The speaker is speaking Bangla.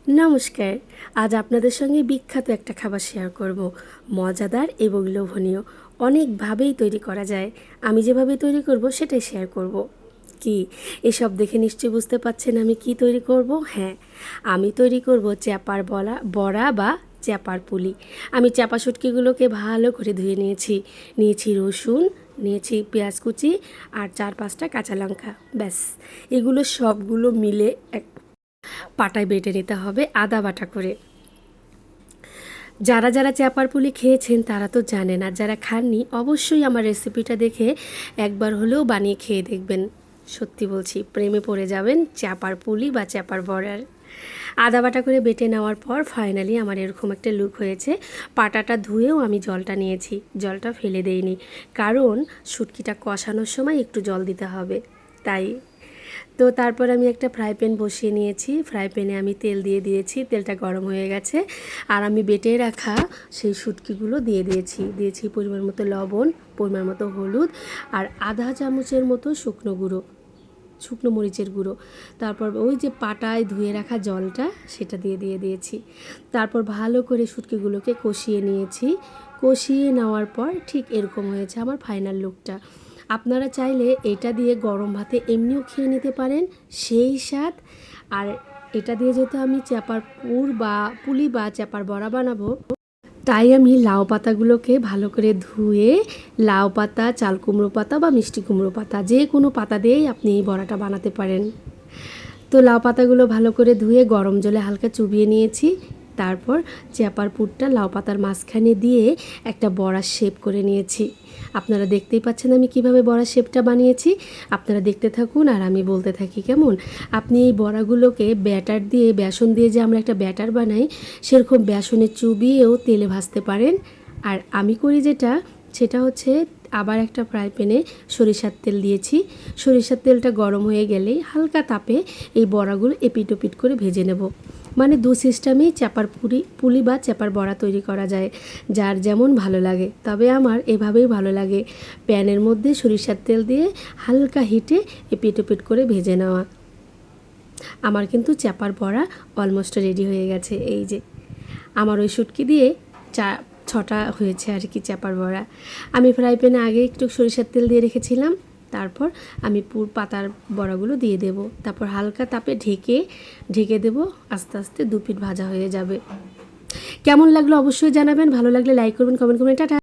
নমস্কার। আজ আপনাদের সঙ্গে বিখ্যাত একটা খাবার শেয়ার করব। মজাদার এবং লোভনীয়, অনেকভাবেই তৈরি করা যায়। আমি যেভাবে তৈরি করব সেটাই শেয়ার করব। কি এসব দেখে নিশ্চয়ই বুঝতে পারছেন আমি কি তৈরি করব? হ্যাঁ, আমি তৈরি করব চ্যাপার বড়া বা চ্যাপার পুলি। আমি চাপা শুটকিগুলোকে ভালো করে ধুয়ে নিয়েছি রসুন, নিয়েছি পেঁয়াজ কুচি আর 4-5টা কাঁচা লঙ্কা। ব্যাস, এগুলো সবগুলো মিলে এক পাটায় বেটে নিতে হবে আদা বাটা করে। যারা যারা চ্যাপার পুলি খেয়েছেন তারা তো জানেন, আর যারা খাননি অবশ্যই আমার রেসিপিটা দেখে একবার হলেও বানিয়ে খেয়ে দেখবেন। সত্যি বলছি, প্রেমে পড়ে যাবেন চ্যাপার পুলি বা চ্যাপার বড়ার। আদা বাটা করে বেটে নেওয়ার পর ফাইনালি আমার এরকম একটা লুক হয়েছে। পাটাটা ধুয়েও আমি জলটা নিয়েছি, জলটা ফেলে দেইনি, কারণ শুটকিটা কষানোর সময় একটু জল দিতে হবে তাই। তো তারপর আমি একটা ফ্রাই প্যান বসিয়ে নিয়েছি, ফ্রাই প্যানে আমি তেল দিয়ে দিয়েছি, তেলটা গরম হয়ে গেছে। আর আমি বেটে রাখা সেই শুটকিগুলো দিয়েছি পরিমাণ মতো লবণ, পরিমাণ মতো হলুদ, আর আধা চামচের মতো শুকনো মরিচের গুঁড়ো। তারপর ওই যে পাটায় ধুয়ে রাখা জলটা সেটা দিয়েছি। তারপর ভালো করে শুটকিগুলোকে কষিয়ে নেওয়ার পর ঠিক এরকম হয়েছে আমার ফাইনাল লুকটা। আপনারা চাইলে এটা দিয়ে গরম ভাতে এমনিও খেয়ে নিতে পারেন, সেই স্বাদ। আর এটা দিয়ে যেহেতু আমি চ্যাপার পুলি বা চ্যাপার বড়া বানাবো, তাই আমি লাউ পাতাগুলোকে ভালো করে ধুয়ে, লাউ পাতা, চাল কুমড়ো পাতা বা মিষ্টি কুমড়ো পাতা, যে কোনো পাতা দিয়েই আপনি এই বড়াটা বানাতে পারেন। তো লাউ পাতাগুলো ভালো করে ধুয়ে গরম জলে হালকা চুবিয়ে নিয়েছি। তারপর চ্যাপার পুরটা লাউ পাতার মাঝখানে দিয়ে একটা বড়ার শেপ করে নিয়েছি। আপনারা দেখতেই পাচ্ছেন আমি কিভাবে বড়ার শেপটা বানিয়েছি। আপনারা দেখতে থাকুন আর আমি বলতে থাকি, কেমন? আপনি এই বড়াগুলোকে বেসন দিয়ে যে আমরা একটা ব্যাটার বানাই, সেরকম বেসনে চুবিয়েও তেলে ভাজতে পারেন। আর আমি করি যেটা, সেটা হচ্ছে আবার একটা ফ্রাই প্যানে সরিষার তেল দিয়েছি। সরিষার তেলটা গরম হয়ে গেলেই হালকা তাপে এই বড়াগুলো এপিট ওপিট করে ভেজে নেব। মানে দু সিস্টেমেই পুলি বা চ্যাপার বড়া তৈরি করা যায়, যার যেমন ভালো লাগে। তবে আমার এভাবেই ভালো লাগে, প্যানের মধ্যে সরিষার তেল দিয়ে হালকা হিটে এপিট ওপিট করে ভেজে নেওয়া। আমার কিন্তু চ্যাপার বড়া অলমোস্ট রেডি হয়ে গেছে। এই যে আমার ওই শুটকি দিয়ে 6টা হয়েছে আর কি চ্যাপার বড়া। আমি ফ্রাই প্যানে আগে একটু সরিষার তেল দিয়ে রেখেছিলাম। তারপর আমি পাতার বড়াগুলো দিয়ে দেব। তারপর হালকা তাপে ঢেকে দেব। আস্তে আস্তে 2 পিঠ ভাজা হয়ে যাবে। কেমন লাগলো অবশ্যই জানাবেন। ভালো লাগলে লাইক করবেন, কমেন্ট করবেন। টাটা।